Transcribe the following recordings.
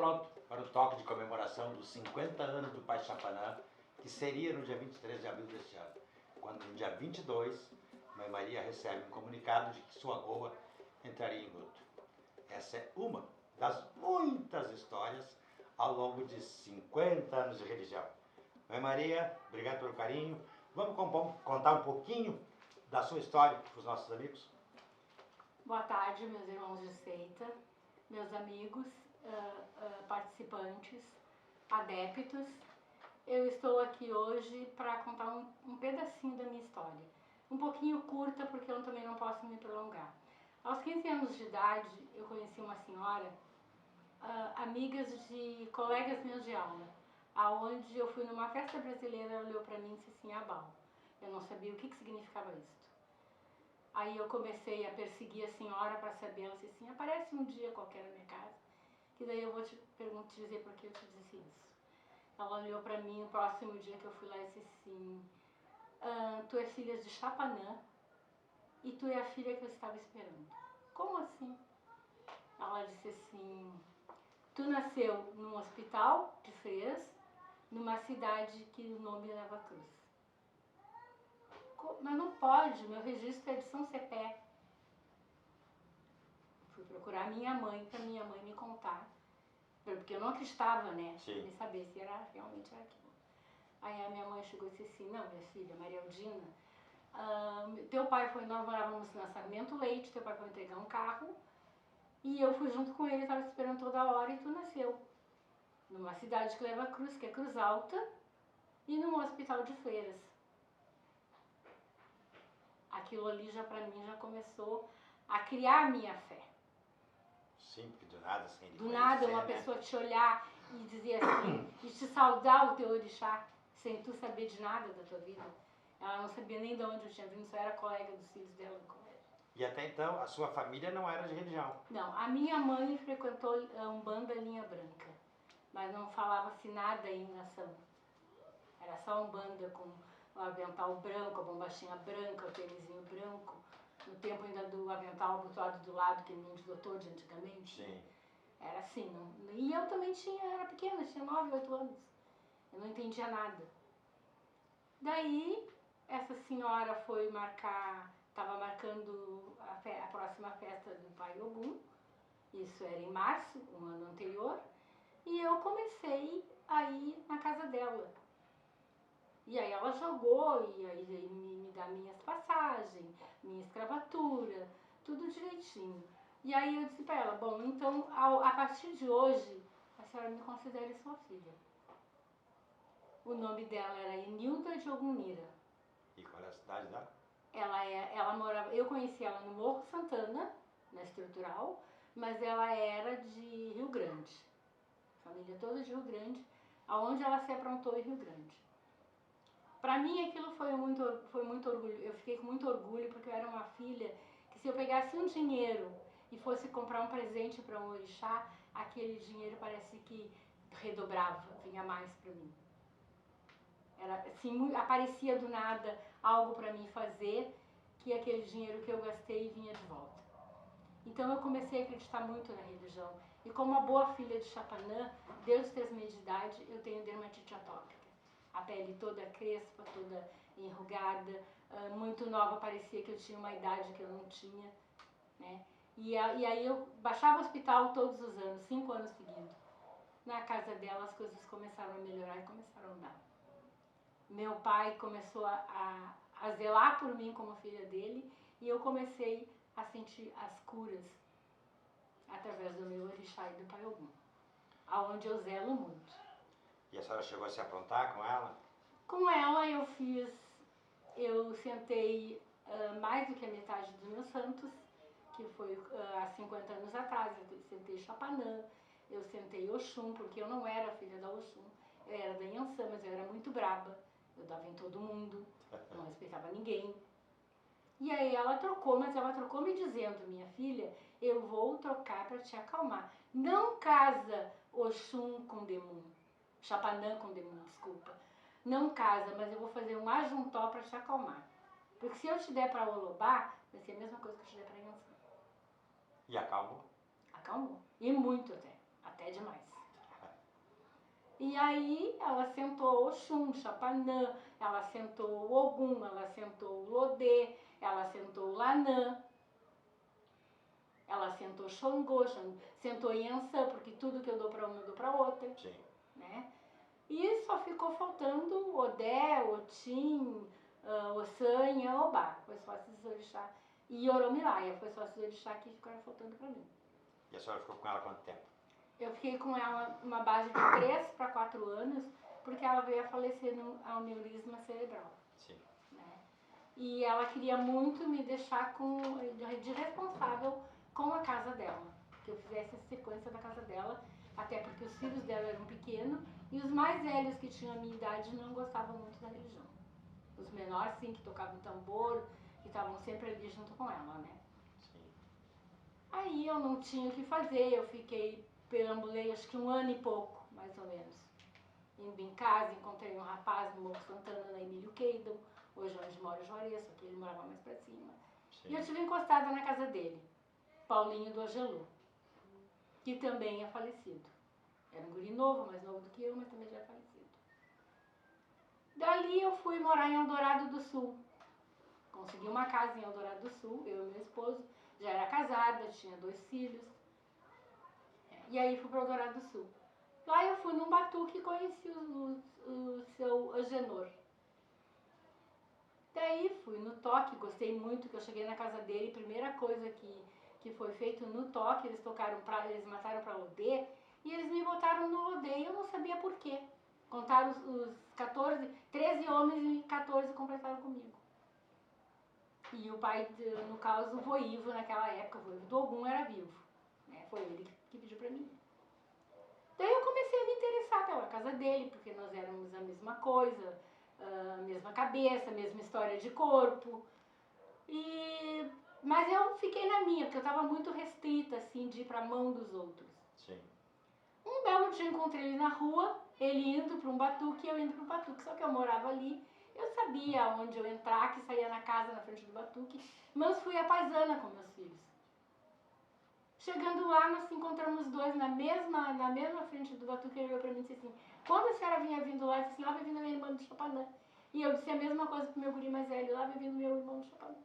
pronto para o toque de comemoração dos 50 anos do Pai Chapanã, que seria no dia 23 de abril deste ano, quando no dia 22, Mãe Maria recebe um comunicado de que sua goa entraria em luto. Essa é uma das muitas histórias ao longo de 50 anos de religião. Mãe Maria, obrigado pelo carinho. Vamos contar um pouquinho da sua história para os nossos amigos? Boa tarde, meus irmãos de seita, meus amigos, participantes, adeptos. Eu estou aqui hoje para contar um pedacinho da minha história. Um pouquinho curta, porque eu também não posso me prolongar. Aos 15 anos de idade, eu conheci uma senhora, amigas de colegas meus de aula, aonde eu fui numa festa brasileira, ela olhou para mim e disse assim, Abal. Eu não sabia o que significava isso. Aí eu comecei a perseguir a senhora para saber, ela disse assim, aparece um dia qualquer na minha casa, que daí eu vou te dizer por que eu te disse isso. Ela olhou para mim no próximo dia que eu fui lá e disse assim, tu é filha de Chapanã e tu é a filha que eu estava esperando. Como assim? Ela disse assim, tu nasceu num hospital de freiras, numa cidade que o nome é Nova Cruz. Mas não pode, meu registro é de São Cepé. Fui procurar minha mãe, para minha mãe me contar, porque eu não acreditava, né, em saber se realmente era aquilo. Aí a minha mãe chegou e disse assim, não, minha filha, Maria Aldina, teu pai foi, nós morávamos na Sarmento Leite, teu pai foi entregar um carro, e eu fui junto com ele, estava esperando toda hora, e tu nasceu numa cidade que leva Cruz, que é Cruz Alta, e num hospital de freiras. Aquilo ali já para mim já começou a criar a minha fé. Sim, porque do nada, sem do nada uma pessoa te olhar e dizer assim, e te saudar o teu orixá, sem tu saber de nada da tua vida. Ela não sabia nem de onde eu tinha vindo, só era colega dos filhos dela no colégio. E até então a sua família não era de religião? Não, a minha mãe frequentou a Umbanda Linha Branca, mas não falava-se nada em nação. Era só Umbanda com o avental branco, a bombachinha branca, o tênisinho branco, no tempo ainda do avental abotoado do lado, que nem de doutor de antigamente. Sim. Era assim, não, e eu também era pequena, tinha 9, 8 anos. Eu não entendia nada. Daí, essa senhora foi estava marcando a próxima festa do Pai Ogum, isso era em março, um ano anterior, e eu comecei a ir na casa dela. E aí ela jogou, e aí me dá minhas passagens, minha escravatura, tudo direitinho. E aí eu disse para ela, bom, então a partir de hoje, a senhora me considere sua filha. O nome dela era Enilda de Ogunira. E qual é a cidade dela? Ela morava, eu conheci ela no Morro Santana, na Estrutural, mas ela era de Rio Grande. Família toda de Rio Grande, aonde ela se aprontou em Rio Grande. Para mim aquilo foi muito orgulho, eu fiquei com muito orgulho porque eu era uma filha que se eu pegasse um dinheiro e fosse comprar um presente para um orixá, aquele dinheiro parece que redobrava, vinha mais para mim. Era assim, aparecia do nada algo para mim fazer, que aquele dinheiro que eu gastei vinha de volta. Então eu comecei a acreditar muito na religião. E como uma boa filha de Chapanã, desde os 3 meses de idade, eu tenho dermatite atópica. A pele toda crespa, toda enrugada, muito nova, parecia que eu tinha uma idade que eu não tinha, né? E aí eu baixava o hospital todos os anos, 5 anos seguidos. Na casa dela as coisas começaram a melhorar e começaram a andar. Meu pai começou a zelar por mim como filha dele e eu comecei a sentir as curas através do meu orixá e do Pai Ogum, aonde eu zelo muito. E a senhora chegou a se aprontar com ela? Com ela eu sentei mais do que a metade dos meus santos, que foi há 50 anos atrás. Eu sentei Chapanã, eu sentei Oxum, porque eu não era filha da Oxum, eu era da Iansã, mas eu era muito braba, eu dava em todo mundo, não respeitava ninguém. E aí ela trocou, mas ela trocou me dizendo, minha filha, eu vou trocar para te acalmar. Não casa Oxum com Demum, Chapanã com Demum, desculpa. Não casa, mas eu vou fazer um ajuntó para te acalmar. Porque se eu te der para Olobá, vai ser a mesma coisa que eu te der para Iansã. E acalmou? Acalmou. E muito até demais. E aí ela sentou Oxum, Chapanã, ela sentou Ogum, ela sentou Lodê, ela sentou Lanã, ela sentou Xangô, sentou Yansan, porque tudo que eu dou para uma eu dou para outra. Sim. Né? E só ficou faltando Odé, Otim, Ossanha, Obá. Foi só esses orixá. E Oromilaia, foi só esses orixá que ficaram faltando para mim. E a senhora ficou com ela quanto tempo? Eu fiquei com ela uma base de 3 para 4 anos, porque ela veio a falecer no aneurisma cerebral. Sim. Né? E ela queria muito me deixar de responsável com a casa dela, que eu fizesse a sequência da casa dela, até porque os filhos dela eram pequenos e os mais velhos que tinham a minha idade não gostavam muito da religião. Os menores sim, que tocavam tambor, que estavam sempre ali junto com ela, né? Sim. Aí eu não tinha o que fazer, eu perambulei acho que 1 ano e pouco, mais ou menos. Indo em casa, encontrei um rapaz no Morro Santana, na Emílio Keidel, hoje onde mora o Juarez, só que ele morava mais pra cima. Sim. E eu estive encostada na casa dele, Paulinho do Agelu, que também é falecido. Era um guri novo, mais novo do que eu, mas também já é falecido. Dali eu fui morar em Eldorado do Sul. Consegui uma casa em Eldorado do Sul, eu e meu esposo. Já era casada, tinha 2 filhos. E aí fui para Eldorado do Sul. Lá eu fui num batuque e conheci o seu Agenor. Daí fui no toque, gostei muito, que eu cheguei na casa dele, primeira coisa que foi feito no toque, eles mataram para Lodê, e eles me botaram no Lodê e eu não sabia por quê. Contaram os 13 homens e 14 completaram comigo. E o pai, no caso, o voivo naquela época, o voivo do Ogum era vivo. Né? Foi ele que pediu pra mim. Daí eu comecei a me interessar pela casa dele, porque nós éramos a mesma coisa, a mesma cabeça, a mesma história de corpo. Mas eu fiquei na minha, porque eu estava muito restrita, assim, de ir pra mão dos outros. Sim. Um belo dia eu encontrei ele na rua, ele indo para um batuque e eu indo para um batuque. Só que eu morava ali, eu sabia onde eu entrar, que saía na casa na frente do batuque, mas fui a paisana com meus filhos. Chegando lá, nós encontramos 2 na mesma frente do batuque. Ele olhou para mim e disse assim: quando a senhora vinha vindo lá, disse assim: lá vai vindo a minha irmã do Chapanã. E eu disse a mesma coisa pro meu guri mais velho: lá vai vindo meu irmão do Chapanã.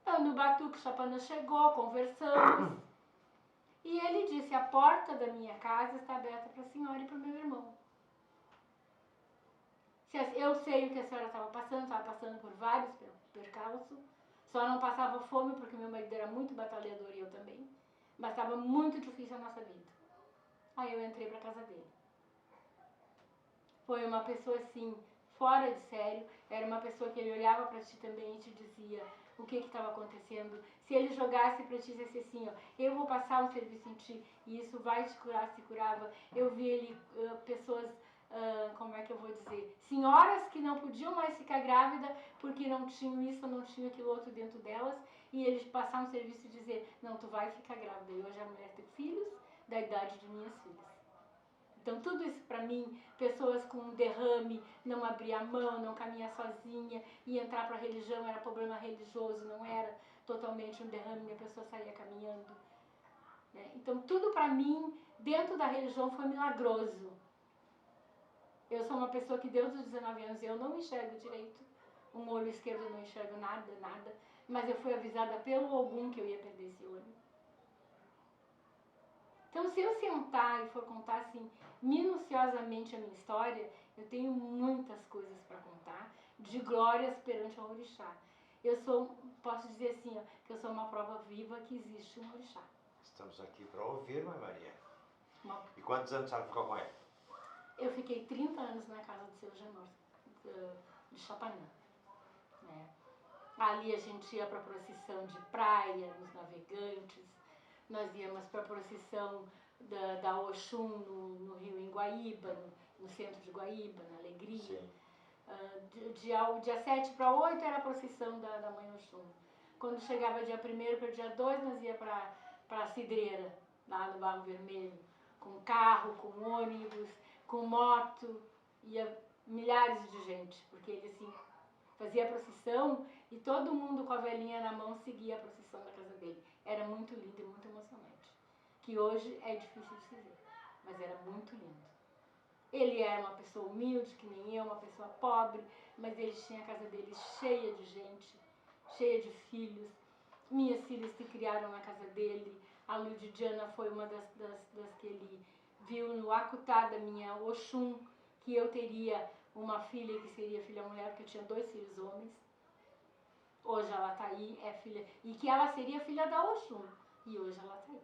Então, no batuque, o Chapanã chegou, conversamos. E ele disse: a porta da minha casa está aberta para a senhora e para o meu irmão. Eu sei o que a senhora estava passando por vários percalços. Só não passava fome porque meu marido era muito batalhador e eu também. Mas estava muito difícil a nossa vida. Aí eu entrei para a casa dele. Foi uma pessoa assim, fora de sério. Era uma pessoa que ele olhava para ti também e te dizia o que estava acontecendo. Se ele jogasse para ti e dissesse assim, ó, eu vou passar um serviço em ti e isso vai te curar, se curava. Eu vi ele, pessoas, como é que eu vou dizer, senhoras que não podiam mais ficar grávida porque não tinham isso, não tinham aquilo outro dentro delas, e eles passar um serviço e dizer, não, tu vai ficar grávida. E hoje a mulher tem filhos da idade de minhas filhas. Então tudo isso para mim, pessoas com derrame, não abrir a mão, não caminhar sozinha, e entrar para a religião era problema religioso, não era totalmente um derrame, a pessoa saía caminhando. Né? Então tudo para mim, dentro da religião, foi milagroso. Eu sou uma pessoa que desde os 19 anos eu não enxergo direito, um olho esquerdo eu não enxergo nada, mas eu fui avisada pelo Ogum que eu ia perder esse olho. Então, se eu sentar e for contar assim, minuciosamente a minha história, eu tenho muitas coisas para contar, de glórias perante o orixá. Posso dizer assim, ó, que eu sou uma prova viva que existe um orixá. Estamos aqui para ouvir, Mãe Maria. E quantos anos a senhora ficou com ele? Eu fiquei 30 anos na casa do seu Agenor, de Chapanã. Né? Ali a gente ia para procissão de praia, nos navegantes. Nós íamos para a procissão da Oxum no Rio, em Guaíba, no centro de Guaíba, na Alegria. Dia 7 para 8 era a procissão da Mãe Oxum. Quando chegava dia 1º para o dia 2, nós ia para a Cidreira, lá no Barro Vermelho, com carro, com ônibus, com moto, ia milhares de gente, porque ele assim fazia a procissão e todo mundo com a velhinha na mão seguia a procissão da casa dele. Era muito lindo e muito emocionante. Que hoje é difícil de se ver, mas era muito lindo. Ele era uma pessoa humilde, que nem eu, uma pessoa pobre, mas ele tinha a casa dele cheia de gente, cheia de filhos. Minhas filhas se criaram na casa dele. A Ludidiana foi uma das que ele viu no Akutá da minha Oxum, que eu teria uma filha que seria filha mulher, porque eu tinha 2 filhos homens. Hoje ela está aí, é filha, e que ela seria filha da Oxum, e hoje ela está aí.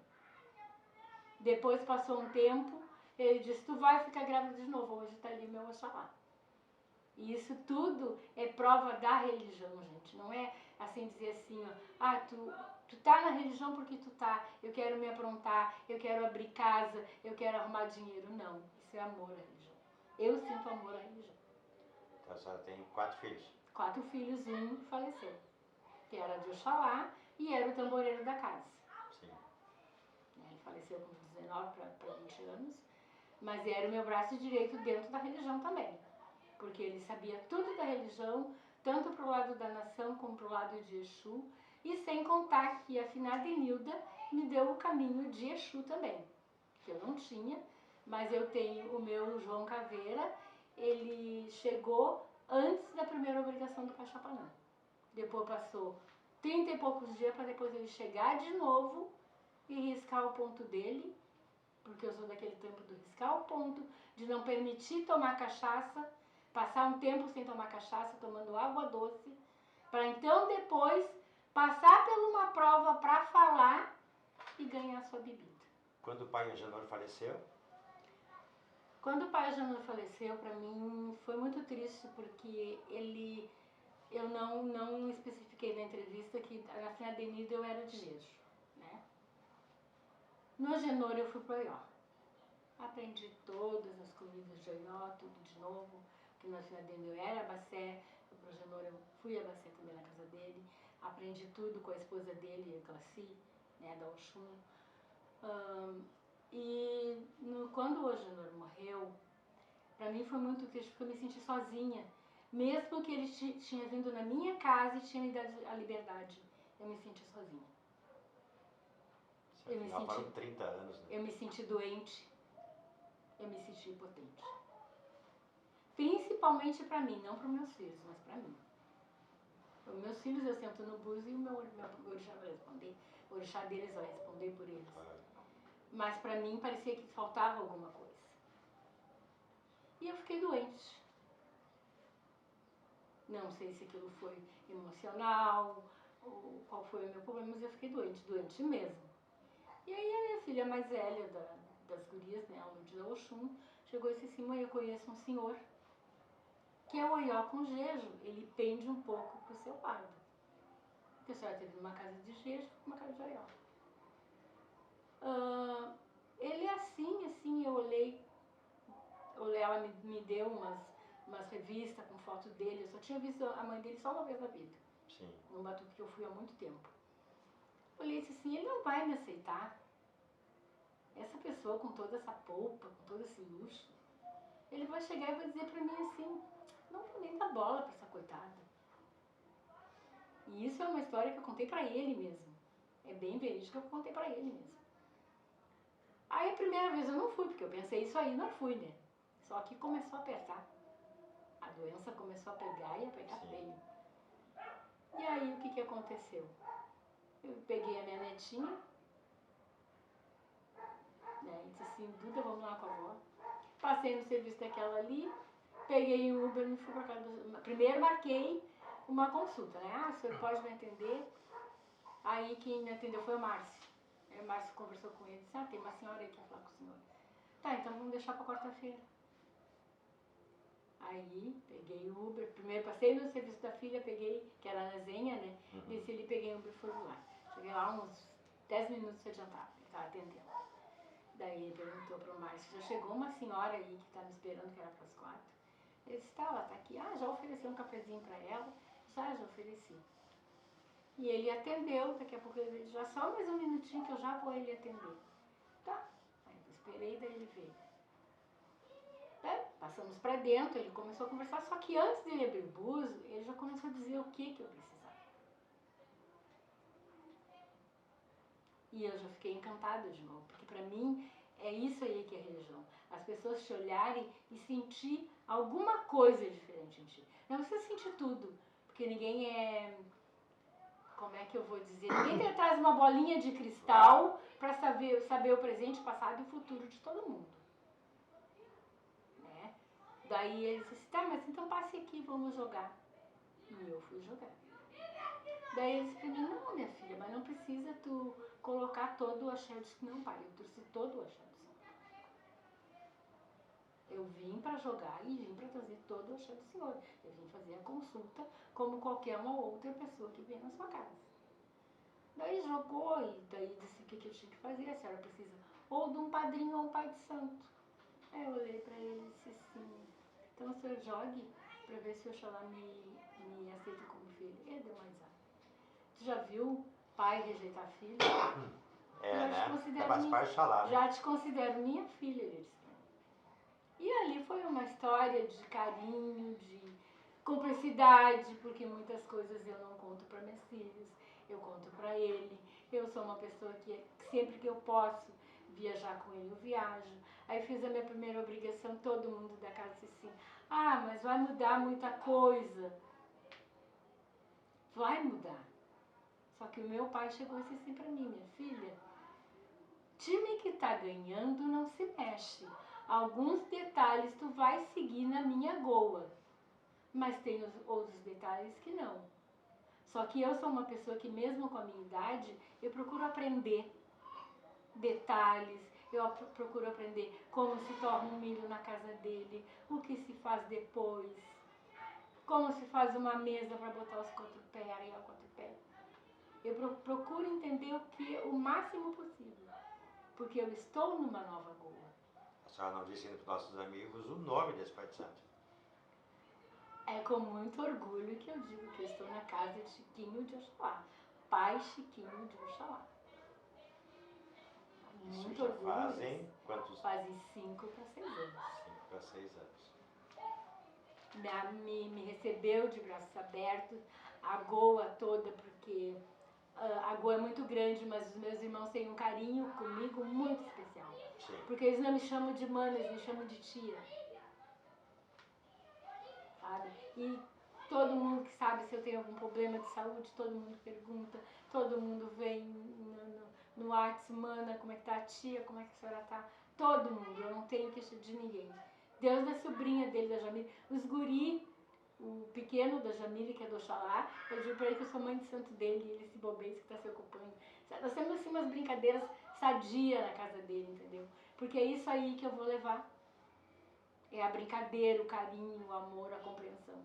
Depois passou um tempo, ele disse, tu vai ficar grávida de novo, hoje está ali meu Oxalá. E isso tudo é prova da religião, gente. Não é assim dizer assim, ó, tu tá na religião porque tu tá, eu quero me aprontar, eu quero abrir casa, eu quero arrumar dinheiro. Não, isso é amor à religião. Eu sinto amor à religião. Então a senhora tem 4 filhos? 4 filhos, um faleceu, que era de Oxalá e era o tamboreiro da casa. Sim. Ele faleceu com 19 para 20 anos, mas era o meu braço direito dentro da religião também. Porque ele sabia tudo da religião, tanto para o lado da nação como para o lado de Exu, e sem contar que a finada Enilda me deu o caminho de Exu também, que eu não tinha, mas eu tenho o meu João Caveira, ele chegou antes da primeira obrigação do Cachapanã. Depois passou 30 e poucos dias para depois ele chegar de novo e riscar o ponto dele, porque eu sou daquele tempo do riscar o ponto, de não permitir tomar cachaça, passar um tempo sem tomar cachaça, tomando água doce, para então depois passar por uma prova para falar e ganhar sua bebida. Quando o pai Agenor faleceu? Quando o pai Agenor faleceu, para mim foi muito triste, porque eu não especifiquei na entrevista que na Finada Enilda eu era de Jejo, né? No Agenor eu fui para Oió. Aprendi todas as comidas de Oió, tudo de novo, que na Finada Enilda eu era Abacé, no Agenor eu fui Abacé também na casa dele, aprendi tudo com a esposa dele, a Classi, né, da Oxum. Quando o Agenor morreu, para mim foi muito triste, porque eu me senti sozinha. Mesmo que ele tinha vindo na minha casa e tinha me dado a liberdade, eu me senti sozinha. Foram 30 anos, né? Eu me senti doente, eu me senti impotente. Principalmente para mim, não para os meus filhos, mas para mim. Os meus filhos eu sento no bus e o meu orixá vai responder, o orixá deles vai responder por eles. Mas para mim parecia que faltava alguma coisa. E eu fiquei doente. Não sei se aquilo foi emocional, ou qual foi o meu problema, mas eu fiquei doente mesmo. E aí a minha filha mais velha das gurias, né, a Lúdia Oxum, chegou e disse assim, mãe, eu conheço um senhor que é o Oió com Jejo, ele pende um pouco pro seu lado. Porque a senhora teve uma casa de Jejo, uma casa de Oió. Ele assim, eu olhei, ela me deu umas revistas com foto dele, eu só tinha visto a mãe dele só uma vez na vida. Sim. Num batuque que eu fui há muito tempo. Olhei e disse assim, ele não vai me aceitar. Essa pessoa com toda essa polpa, com todo esse luxo, ele vai chegar e vai dizer pra mim assim, não vou nem dar bola pra essa coitada. E isso é uma história que eu contei pra ele mesmo. É bem verídico que eu contei pra ele mesmo. Aí a primeira vez eu não fui, porque eu pensei isso aí, não fui, né? Só que começou a apertar. A doença começou a pegar e a pegar feio. E aí o que aconteceu? Eu peguei a minha netinha, né, e disse assim, Duda, vamos lá com a avó. Passei no serviço daquela ali, peguei o Uber e fui pra casa do... Primeiro marquei uma consulta, né? Ah, o senhor pode me atender? Aí quem me atendeu foi o Márcio. Aí o Márcio conversou com ele, disse, tem uma senhora aí que quer falar com o senhor. Tá, então vamos deixar pra quarta-feira. Aí peguei o Uber, primeiro passei no serviço da filha, peguei, que era na Zenha, né? Desci ali, peguei o Uber e fui lá. Cheguei lá uns 10 minutos adiantado, ele estava atendendo. Daí ele perguntou pro Márcio, já chegou uma senhora aí que tá me esperando, que era pras 4? Ele disse, tá, ela tá aqui. Ah, já ofereci um cafezinho pra ela? Já ofereci. E ele atendeu, daqui a pouco ele disse, já só mais um minutinho que eu já vou ele atender. Tá. Aí eu esperei, daí ele veio. Passamos pra dentro, ele começou a conversar, só que antes dele abrir o buzo, ele já começou a dizer o que eu precisava. E eu já fiquei encantada de novo, porque pra mim é isso aí que é religião. As pessoas pessoas te olharem e sentir alguma coisa diferente em ti. Não precisa sentir tudo, porque ninguém é... Como é que eu vou dizer? Ninguém traz uma bolinha de cristal para saber o presente, o passado e o futuro de todo mundo. Né? Daí eles disse, tá, mas então passe aqui, vamos jogar. E eu fui jogar. Daí eles pra mim, não, minha filha, mas não precisa tu colocar todo o axé. Eu disse, não, pai, eu trouxe todo o axé do Senhor. Eu vim para jogar e vim para trazer todo o axé do Senhor. Eu vim fazer a consulta como qualquer uma outra pessoa que vem na sua casa. Daí jogou e daí disse o que eu tinha que fazer. A senhora precisa ou de um padrinho ou um pai de santo. Aí eu olhei para ele e disse assim, então o senhor jogue para ver se o Oxalá me aceita como filho. Ele deu uma risada. Tu já viu pai rejeitar filho? Né? Faz parte Oxalá, né? Já te considero minha filha, ele disse. E ali foi uma história de carinho, de cumplicidade, porque muitas coisas eu não conto para meus filhos, eu conto para ele. Eu sou uma pessoa que sempre que eu posso viajar com ele, eu viajo. Aí fiz a minha primeira obrigação, todo mundo da casa disse assim, ah, mas vai mudar muita coisa. Vai mudar. Só que o meu pai chegou e disse assim pra mim, minha filha, time que tá ganhando não se mexe. Alguns detalhes tu vai seguir na minha goa, mas tem os outros detalhes que não. Só que eu sou uma pessoa que mesmo com a minha idade, eu procuro aprender detalhes, eu procuro aprender como se torna um milho na casa dele, o que se faz depois, como se faz uma mesa para botar os quatro pés, arear o quatro pés. Eu procuro entender o máximo possível, porque eu estou numa nova goa. A senhora não disse ainda para os nossos amigos o nome desse pai de santo. É com muito orgulho que eu digo que eu estou na casa de Chiquinho de Oxalá. Pai Chiquinho de Oxalá. Muito já orgulho. Fazem quantos? Fazem 5 para 6 anos. 5 para 6 anos. Me recebeu de braços abertos, a Goa toda, porque a Goa é muito grande, mas os meus irmãos têm um carinho comigo muito especial. Sim. Porque eles não me chamam de mana, eles me chamam de tia. Sabe? E todo mundo que sabe se eu tenho algum problema de saúde, todo mundo pergunta, todo mundo vem no WhatsApp, mana, como é que tá a tia, como é que a senhora tá? Todo mundo, eu não tenho queixa de ninguém. Deus da sobrinha dele, da Jamile, os guri, o pequeno da Jamile, que é do Oxalá, eu digo pra ele que eu sou mãe de santo dele, e ele se bobeia, que tá se ocupando. Nós temos assim umas brincadeiras sadias na casa dele, entendeu? Porque é isso aí que eu vou levar. É a brincadeira, o carinho, o amor, a compreensão.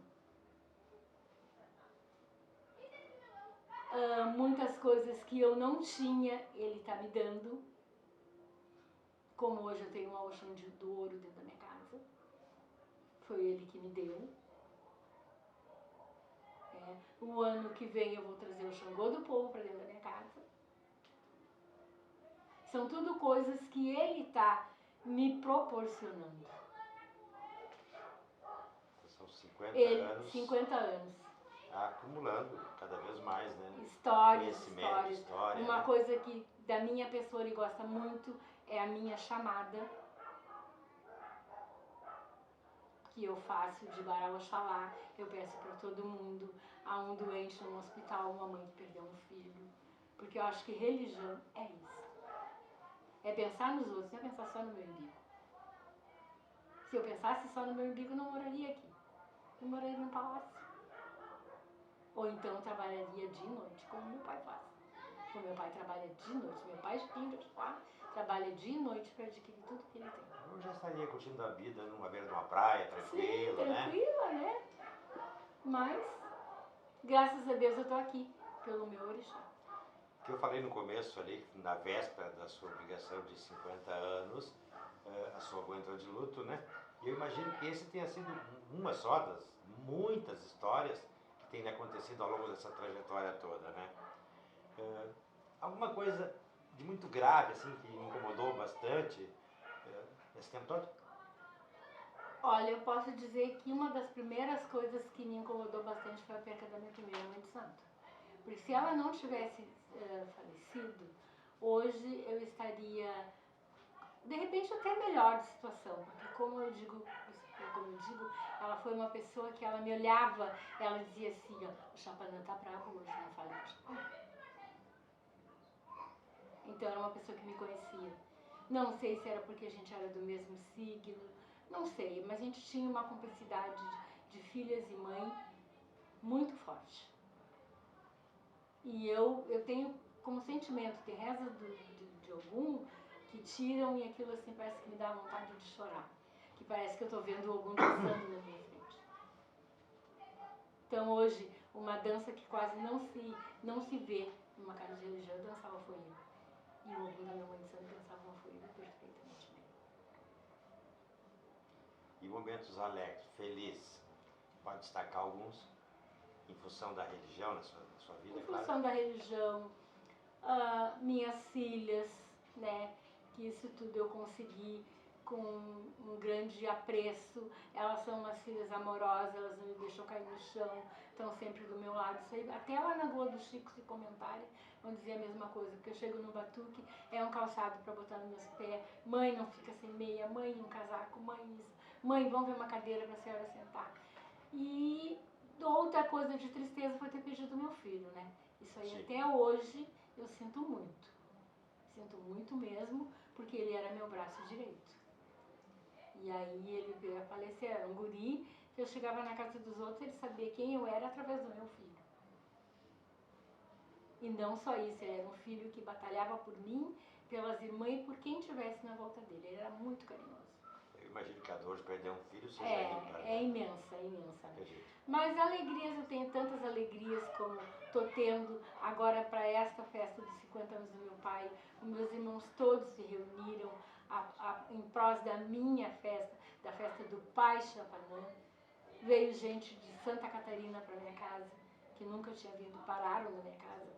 Muitas coisas que eu não tinha, ele tá me dando. Como hoje eu tenho uma oxã do ouro dentro da minha casa. Foi ele que me deu. O ano que vem eu vou trazer o Xangô do Povo para dentro da minha casa. São tudo coisas que ele tá me proporcionando. São 50 anos. 50 anos. Acumulando cada vez mais, né? Histórias. História, uma né? coisa que da minha pessoa ele gosta muito é a minha chamada. Que eu faço de Bará Oxalá. Eu peço para todo mundo. Há um doente no hospital, uma mãe que perdeu um filho. Porque eu acho que religião é isso. É pensar nos outros, não é pensar só no meu umbigo. Se eu pensasse só no meu umbigo, eu não moraria aqui. Eu moraria num palácio. Ou então trabalharia de noite, como meu pai faz. O meu pai trabalha de noite. Meu pai trabalha de noite para adquirir tudo que ele tem. Eu já estaria curtindo a vida numa beira de uma praia, tranquila, né? Tranquila, né? Mas, graças a Deus, eu tô aqui, pelo meu orixá. Que eu falei no começo ali, na véspera da sua obrigação de 50 anos, a sua avó entrou de luto, né? E eu imagino que esse tenha sido uma só das muitas histórias que tem acontecido ao longo dessa trajetória toda, né? Alguma coisa de muito grave, assim, que me incomodou bastante nesse tempo todo? Olha, eu posso dizer que uma das primeiras coisas que me incomodou bastante foi a perca da minha primeira mãe de santo. Porque se ela não tivesse falecido, hoje eu estaria de repente até melhor de situação, porque como eu digo, ela foi uma pessoa que ela me olhava, ela dizia assim, ó, o Chapanã tá bravo hoje, não fale com o Chapanã. Então era uma pessoa que me conhecia. Não sei se era porque a gente era do mesmo signo, não sei, mas a gente tinha uma cumplicidade de filhas e mãe muito forte. E eu tenho como sentimento, tem rezas de algum que tiram e aquilo assim parece que me dá vontade de chorar. Que parece que eu estou vendo algum dançando na minha frente. Então hoje, uma dança que quase não se vê numa casa de religião, eu dançava folia. E o Ogum da minha mãe de santo dançava uma folia perfeitamente bem. E momentos alegres, felizes, pode destacar alguns, em função da religião na sua vida, em claro? função da religião, minhas filhas, né, que isso tudo eu consegui com um grande apreço. Elas são umas filhas amorosas, elas não me deixam cair no chão, estão sempre do meu lado. Isso aí, até lá na Rua do Chico, se comentarem, vão dizer a mesma coisa, porque eu chego no batuque, é um calçado para botar nos meus pés, mãe não fica sem meia, mãe um casaco, mãe isso, mãe vamos ver uma cadeira para a senhora sentar. E outra coisa de tristeza foi ter perdido meu filho, né? Isso aí, sim, até hoje eu sinto muito mesmo, porque ele era meu braço direito. E aí ele veio a falecer, era um guri, que eu chegava na casa dos outros, ele sabia quem eu era através do meu filho. E não só isso, ele era um filho que batalhava por mim, pelas irmãs e por quem estivesse na volta dele. Ele era muito carinhoso. Eu imagino que a dor de perder um filho seja ímpar. É imensa, imensa. Mas alegrias, eu tenho tantas alegrias como estou tendo agora para esta festa dos 50 anos do meu pai. Os meus irmãos todos se reuniram em prol da minha festa, da festa do pai Chapanã. Veio gente de Santa Catarina para minha casa, que nunca tinha vindo, pararam na minha casa.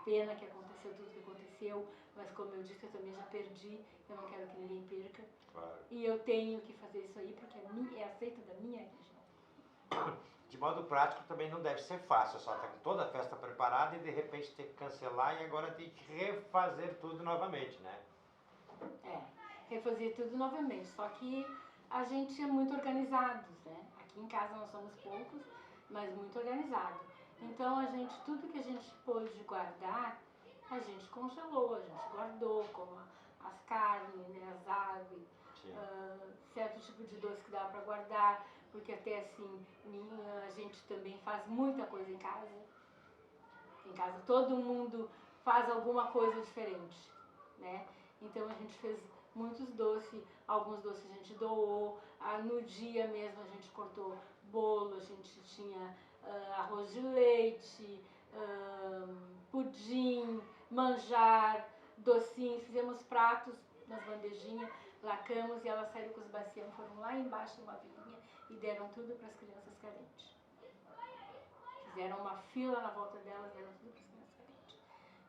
Pena que aconteceu tudo que aconteceu, mas como eu disse, eu também já perdi, eu não quero que ninguém perca. Claro. E eu tenho que fazer isso aí porque é aceito da minha religião. De modo prático também não deve ser fácil, só estar com toda a festa preparada e de repente ter que cancelar e agora ter que refazer tudo novamente, né? Refazer tudo novamente, só que a gente é muito organizados, né? Aqui em casa nós somos poucos, mas muito organizados. Então a gente, tudo que a gente pôde guardar, a gente congelou, a gente guardou, como as carnes, né, as aves, certo tipo de doce que dá para guardar, porque até assim, a gente também faz muita coisa em casa. Em casa todo mundo faz alguma coisa diferente, né? Então a gente fez muitos doces, alguns doces a gente doou, no dia mesmo a gente cortou bolo, a gente tinha arroz de leite, pudim, manjar, docinhos, fizemos pratos nas bandejinhas, lacamos e elas saíram com os bacião, foram lá embaixo numa vilinha e deram tudo para as crianças carentes. Fizeram uma fila na volta delas, deram tudo para as crianças carentes.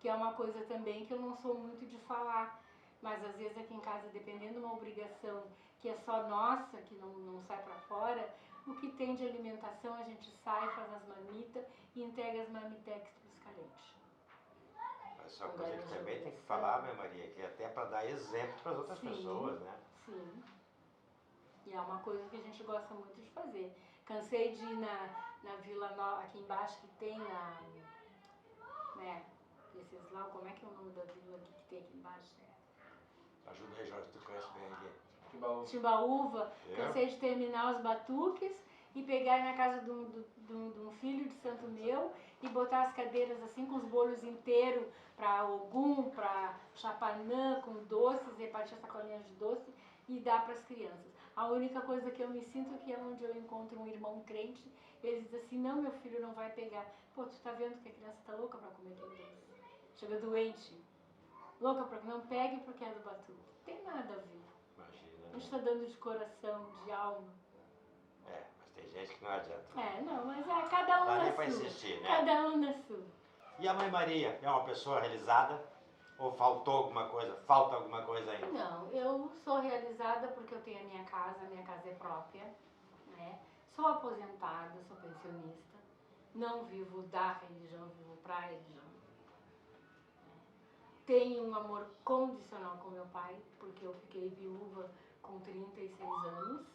Que é uma coisa também que eu não sou muito de falar, mas às vezes aqui em casa, dependendo de uma obrigação que é só nossa, que não sai para fora, o que tem de alimentação a gente sai, faz as marmitas e entrega as marmitex para os carentes. Mas é uma coisa que também tem que falar, minha Maria, que é até para dar exemplo para as outras pessoas, né? Sim. E é uma coisa que a gente gosta muito de fazer. Cansei de ir na Vila Nova, aqui embaixo, que tem né, esses lá, como é que é o nome da vila aqui que tem aqui embaixo? Ajuda aí, Jorge, tu conhece bem aqui. Timbaúva. Cansei de terminar os batuques e pegar na casa de um filho de santo meu e botar as cadeiras assim com os bolos inteiros para Ogum, para Chapanã, com doces, repartir sacolinhas de doce e dar para as crianças. A única coisa que eu me sinto que é onde eu encontro um irmão crente, ele diz assim, não, meu filho não vai pegar. Pô, tu tá vendo que a criança tá louca para comer aquele doce? Chega doente, louca para não pegue porque é do batuque. Não tem nada a ver. Imagina. A gente tá dando de coração, de alma. Mas tem gente que não adianta. Não, mas cada um na sua. Insistir, né? Cada um na sua. E a Mãe Maria é uma pessoa realizada? Ou faltou alguma coisa? Falta alguma coisa ainda? Não, eu sou realizada porque eu tenho a minha casa é própria, né? Sou aposentada, sou pensionista, não vivo da religião, vivo pra religião. tenho um amor condicional com meu pai, porque eu fiquei viúva com 36 anos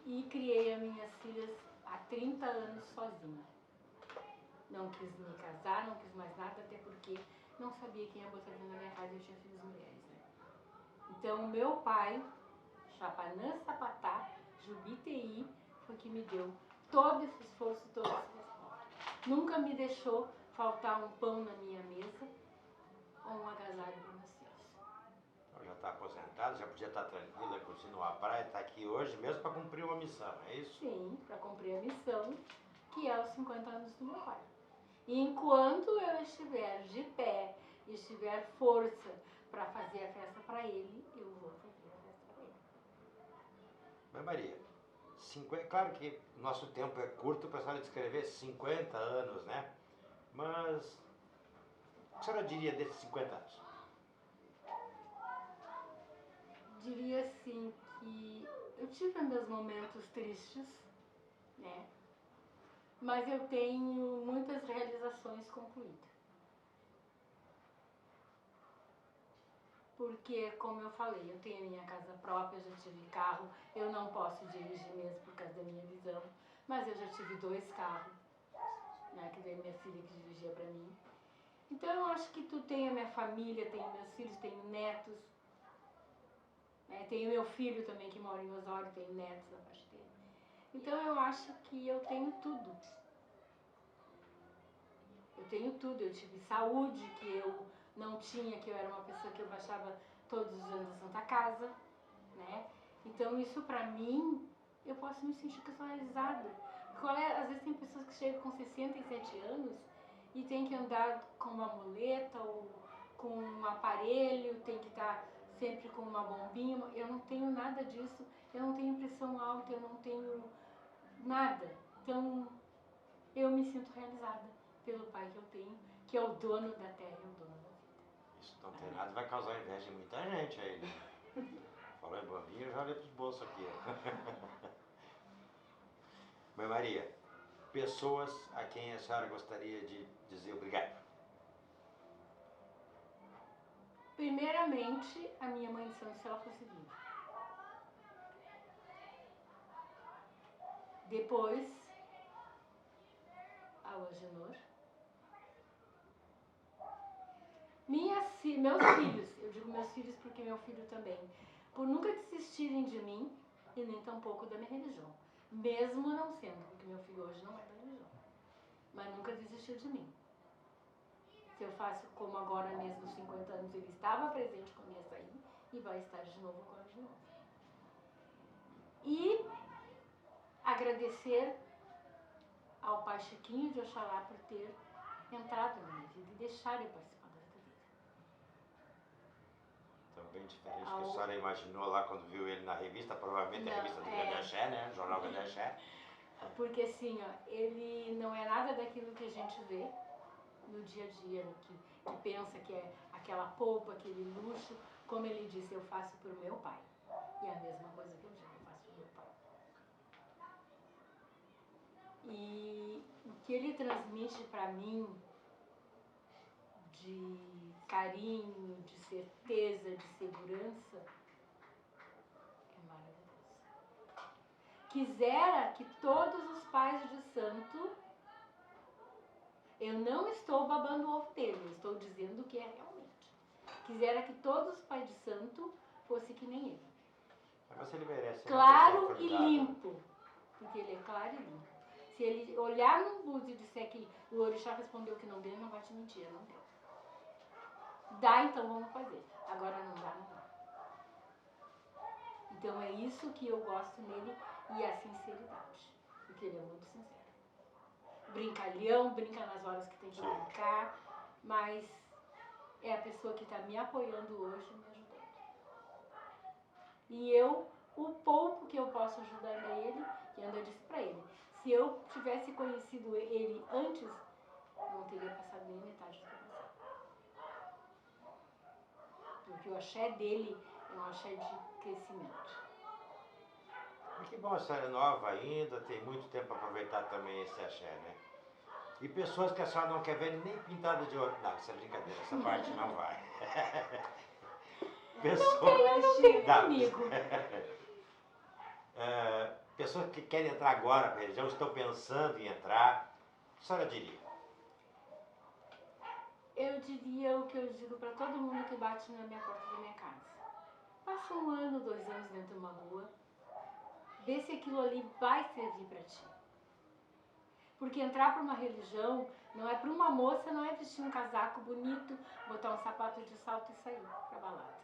e criei as minhas filhas há 30 anos sozinha. Não quis me casar, não quis mais nada, até porque não sabia quem ia botar dentro da minha casa e eu tinha filhas mulheres, né? Então, meu pai, Chapanã Sapatá, Jubiteí, foi que me deu todo esse esforço, todo esse respeito. Nunca me deixou faltar um pão na minha mesa ou um agasalho para meus filhos. Então já está aposentado, já podia estar tranquila, continuar a praia, está aqui hoje mesmo para cumprir uma missão, é isso? Sim, para cumprir a missão, que é os 50 anos do meu pai. E enquanto eu estiver de pé, estiver força para fazer a festa para ele, eu vou fazer a festa para ele. Mas Maria, claro que nosso tempo é curto para a senhora descrever 50 anos, né? Mas o que a senhora diria desses 50 anos? Diria assim que eu tive meus momentos tristes, né? Mas eu tenho muitas realizações concluídas. Porque, como eu falei, eu tenho a minha casa própria, eu já tive carro, eu não posso dirigir mesmo por causa da minha visão, mas eu já tive 2 carros, né, que daí minha filha que dirigia para mim. Então eu acho que tu tem a minha família, tenho meus filhos, tenho netos, né, tenho meu filho também que mora em Osório, tenho netos na parte dele. Então eu acho que eu tenho tudo. Eu tenho tudo, eu tive saúde que eu não tinha, que eu era uma pessoa que eu baixava todos os anos a Santa Casa, né? Então isso pra mim, eu posso me sentir que eu sou realizada. Às vezes tem pessoas que chegam com 67 anos e tem que andar com uma muleta ou com um aparelho, tem que estar sempre com uma bombinha. Eu não tenho nada disso, eu não tenho pressão alta, eu não tenho nada. Então eu me sinto realizada pelo pai que eu tenho, que é o dono da terra e o dono da vida. Isso não tem nada, vai causar inveja em muita gente aí, né? Falou em bombinha, eu já olhei pros bolsos aqui. Mas Maria, pessoas a quem a senhora gostaria de dizer obrigado? Primeiramente, a minha mãe de santo, se ela fosse viva. Depois, a Ogenor. Meus filhos, eu digo meus filhos porque meu filho também, por nunca desistirem de mim e nem tampouco da minha religião. Mesmo não sendo, porque meu filho hoje não é da religião. Mas nunca desistiu de mim. Se eu faço como agora mesmo, 50 anos, ele estava presente quando ia sair e vai estar de novo agora de novo. E agradecer ao Pai Chiquinho de Oxalá por ter entrado na minha vida e deixar eu participar da vida dele. Então, bem diferente do que a senhora imaginou lá quando viu ele na revista, provavelmente a revista do Grande Axé, né? O Jornal Grande Axé. Porque assim, ó, ele não é nada daquilo que a gente vê no dia a dia, que pensa que é aquela polpa, aquele luxo. Como ele disse, eu faço por meu pai. E é a mesma coisa que eu digo, eu faço por meu pai. E o que ele transmite para mim de carinho, de certeza, de segurança, é maravilhoso. Quisera que todos os pais de santo, eu não estou babando o ovo dele, eu estou dizendo o que é realmente. Quisera que todos os pais de santo fossem que nem ele. Mas ele merece. Claro e limpo, porque ele é claro e limpo. Se ele olhar no búzio e disser que o orixá respondeu que não deu, não vai te mentir, não deu. Dá, então vamos fazer. Agora não dá, não dá. Então é isso que eu gosto nele e a sinceridade. Porque ele é muito sincero. Brincalhão, brinca nas horas que tem que brincar, mas é a pessoa que está me apoiando hoje, me ajudando. E eu, o pouco que eu posso ajudar ele, que eu disse para ele, se eu tivesse conhecido ele antes, não teria passado nem metade do que eu passei. Porque o axé dele é um axé de crescimento. Que bom, a senhora é nova ainda, tem muito tempo para aproveitar também esse axé, né? E pessoas que a senhora não quer ver nem pintada de ouro. Não, isso é brincadeira, essa parte não vai. Não tem comigo. Pessoas que querem entrar agora para a religião, estão pensando em entrar, o que a senhora diria? Eu diria o que eu digo para todo mundo que bate na minha porta da minha casa. Passa 1 ano, 2 anos dentro de uma rua, vê se aquilo ali vai servir para ti. Porque entrar para uma religião não é para uma moça, não é vestir um casaco bonito, botar um sapato de salto e sair para balada.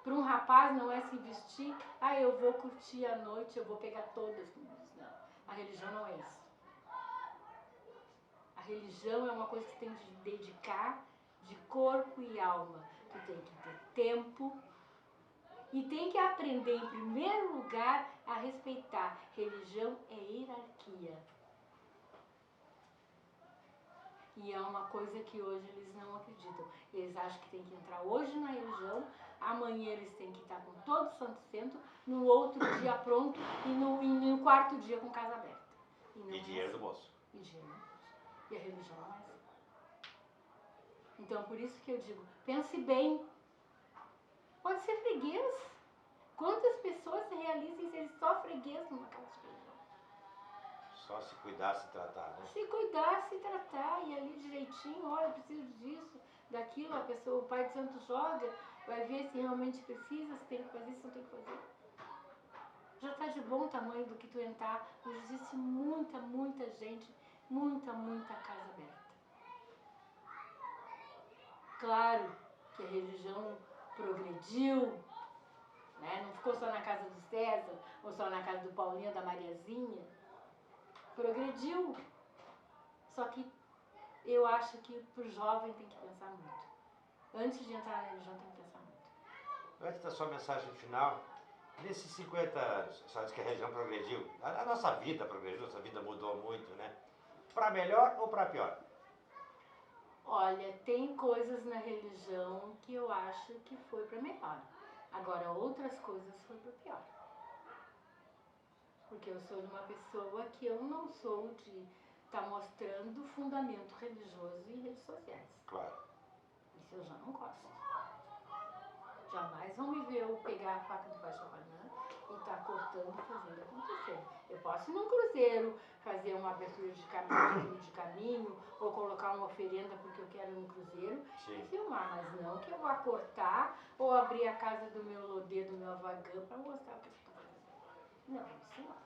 Para um rapaz não é se vestir, eu vou curtir a noite, eu vou pegar todas comigo. Não, a religião não é isso. A religião é uma coisa que você tem que dedicar de corpo e alma. Tu tem que ter tempo e tem que aprender, em primeiro lugar, a respeitar. Religião é hierarquia. E é uma coisa que hoje eles não acreditam. Eles acham que tem que entrar hoje na religião, amanhã eles têm que estar com todo o santo centro, no outro dia pronto e no quarto dia com casa aberta. E dinheiro do bolso. E dinheiro no bolso. E a religião não é assim. Então, por isso que eu digo, pense bem. Pode ser freguês. Quantas pessoas se realizam em ser só freguês numa casa de religião? Só se cuidar, se tratar, né? Se cuidar, se tratar, e ali direitinho, olha, eu preciso disso, daquilo, a pessoa, o pai de santo joga, vai ver se realmente precisa, se tem que fazer, se não tem que fazer. Já está de bom tamanho do que tu entrar. Hoje existe muita gente, muita casa aberta. Claro que a religião progrediu, né? Não ficou só na casa do César, ou só na casa do Paulinho, da Mariazinha. Progrediu. Só que eu acho que pro jovem tem que pensar muito. Antes de entrar na religião tem que pensar muito. Antes da sua mensagem final, nesses 50 anos, a senhora diz que a religião progrediu. A nossa vida progrediu, nossa vida mudou muito, né? Para melhor ou para pior? Olha, tem coisas na religião que eu acho que foi para melhor. Agora, outras coisas foi para pior. Porque eu sou de uma pessoa que eu não sou de estar mostrando fundamento religioso em redes sociais. Claro. Isso eu já não gosto. Jamais vão me ver eu pegar a faca do Pai Chapanã e estar cortando e fazendo acontecer. Eu posso ir num cruzeiro, fazer uma abertura de caminho, ou colocar uma oferenda porque eu quero ir no cruzeiro. Sim. E filmar, mas não que eu vá cortar ou abrir a casa do meu lodê, do meu avagã para mostrar o que eu estou fazendo. Não, isso não.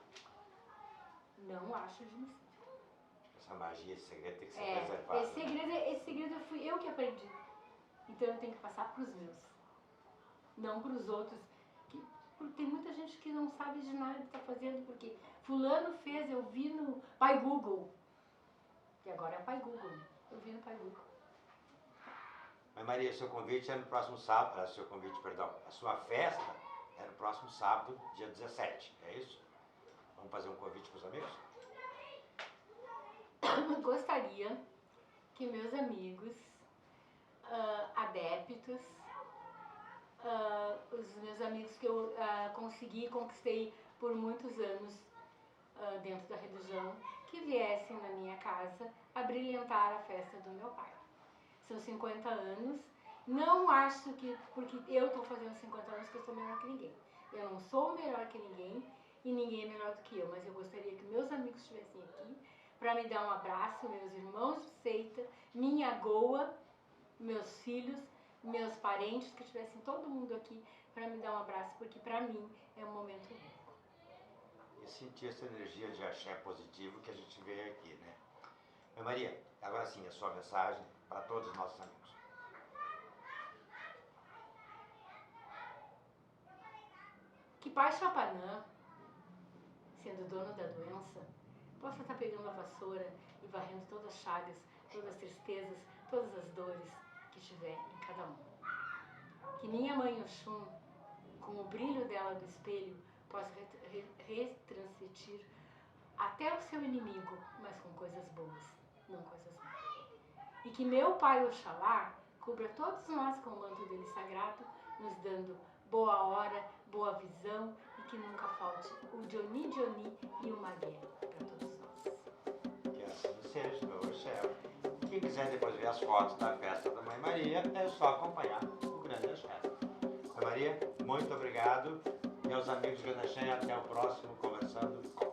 Não acho admissível. Essa magia, esse segredo tem que ser preservado. Esse segredo fui eu que aprendi. Então eu tenho que passar para os meus. Não para os outros. Porque tem muita gente que não sabe de nada que está fazendo, porque fulano fez, eu vi no Pai Google. E agora é Pai Google. Eu vi no Pai Google. Mas Maria, seu convite é no próximo sábado, a sua festa é no próximo sábado, dia 17, é isso? Vamos fazer um convite para os amigos? Eu gostaria que meus amigos, adeptos, os meus amigos que eu conquistei por muitos anos dentro da religião, que viessem na minha casa a brilhantar a festa do meu pai. São 50 anos, não acho que, porque eu estou fazendo 50 anos, que eu sou melhor que ninguém. Eu não sou melhor que ninguém e ninguém é melhor do que eu, mas eu gostaria que meus amigos estivessem aqui para me dar um abraço, meus irmãos de seita, minha goa, meus filhos, meus parentes, que estivessem todo mundo aqui para me dar um abraço, porque para mim é um momento único. E sentir essa energia de axé positivo que a gente vê aqui, né? Mas Maria, agora sim, a sua mensagem para todos os nossos amigos. Que Pai Chapanã, sendo dono da doença, possa estar pegando a vassoura e varrendo todas as chagas, todas as tristezas, todas as dores que tiver em cada um. Que minha mãe Oxum, com o brilho dela do espelho, possa retransmitir até o seu inimigo, mas com coisas boas, não coisas más. E que meu Pai Oxalá cubra todos nós com o manto dele sagrado, nos dando boa hora, boa visão e que nunca falte o Dioni e o Magué para todos nós. Que assim seja, por favor, céu. Quem quiser depois ver as fotos da festa da Mãe Maria, é só acompanhar o Grande Axé. Mãe Maria, muito obrigado. E aos amigos do Grande Axé, até o próximo Conversando com